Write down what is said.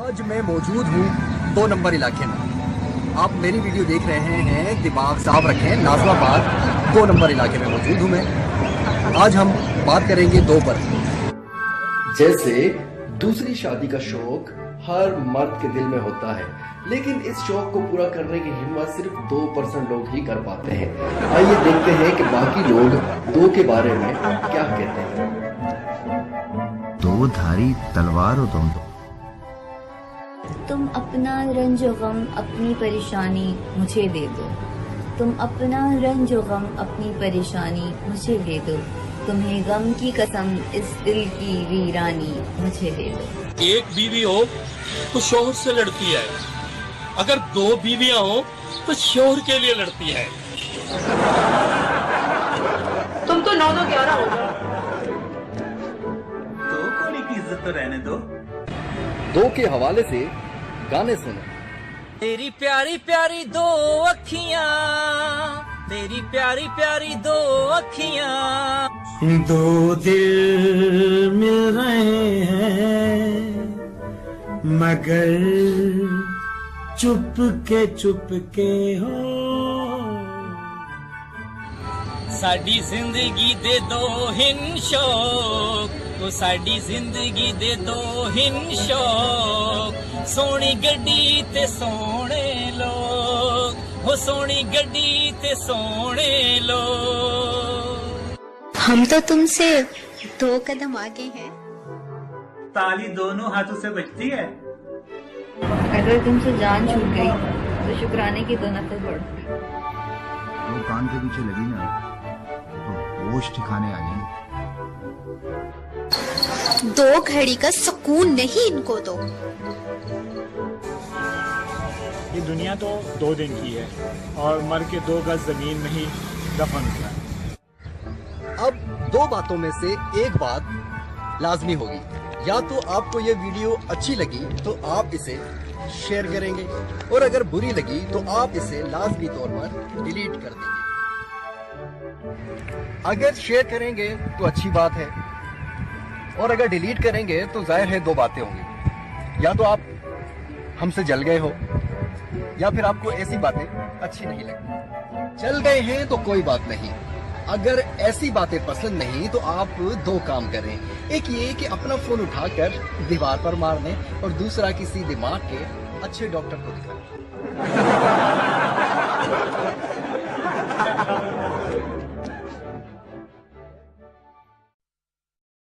आज मैं मौजूद हूँ 2 नंबर इलाके में। आप मेरी वीडियो देख रहे हैं, दिमाग साफ रखें। नाजमाबाद 2 नंबर इलाके में मौजूद हूँ मैं। आज हम बात करेंगे 2 पर। जैसे दूसरी शादी का शौक हर मर्द के दिल में होता है, लेकिन इस शौक को पूरा करने की हिम्मत सिर्फ 2% लोग ही कर पाते हैं। आइए देखते हैं कि बाकी लोग 2 के बारे में क्या कहते हैं। 2 धारी तलवार हो तुम तो। तुम अपना रंज गम अपनी परेशानी मुझे दे दो। तुम अपना रंज गम अपनी परेशानी मुझे दे दो। तुम्हें गम की कसम इस दिल की वीरानी मुझे दे दो। एक बीवी हो तो शोहर से लड़ती है, अगर 2 बीवियां हो तो शोहर के लिए लड़ती है। तुम तो 9-2-11 हो गए। तो कोनी की इज्जत तो रहने दो। 2 के हवाले से गाने सुनो। तेरी प्यारी प्यारी 2 अखियां, तेरी प्यारी प्यारी 2 अखियां। 2 दिल मिल रहे हैं मगर चुप के हो। साडी जिंदगी दे 2 हिन शौक, तो साडी जिंदगी दे 2 हिन शौक। सोनी गड्डी ते सोने लोग, हो सोनी गड्डी ते सोने लोग। हम तो तुमसे 2 कदम आगे हैं। ताली दोनों हाथों से बजती है। अगर तुमसे जान छूट गई तो शुक्राने की 2 नफल पढ़ो। 2 कान के पीछे लगी ना तो होश ठिकाने आ जाएंगे। 2 घड़ी का सुकून नहीं इनको दो। ये दुनिया तो 2 दिन की है और मर के 2 गज जमीन में ही दफन होता है। अब 2 बातों में से एक बात लाजमी होगी। या तो आपको ये वीडियो अच्छी लगी तो आप इसे शेयर करेंगे, और अगर बुरी लगी तो आप इसे लाजमी तौर पर डिलीट कर देंगे। अगर शेयर करेंगे तो अच्छी बात है, और अगर डिलीट करेंगे तो जाहिर है 2 बातें होंगी। या तो आप हमसे जल गए हो, या फिर आपको ऐसी बातें अच्छी नहीं लगी। जल गए हैं तो कोई बात नहीं, अगर ऐसी बातें पसंद नहीं तो आप 2 काम करें। एक ये कि अपना फोन उठाकर दीवार पर मारने, और दूसरा किसी दिमाग के अच्छे डॉक्टर को दिखाएं।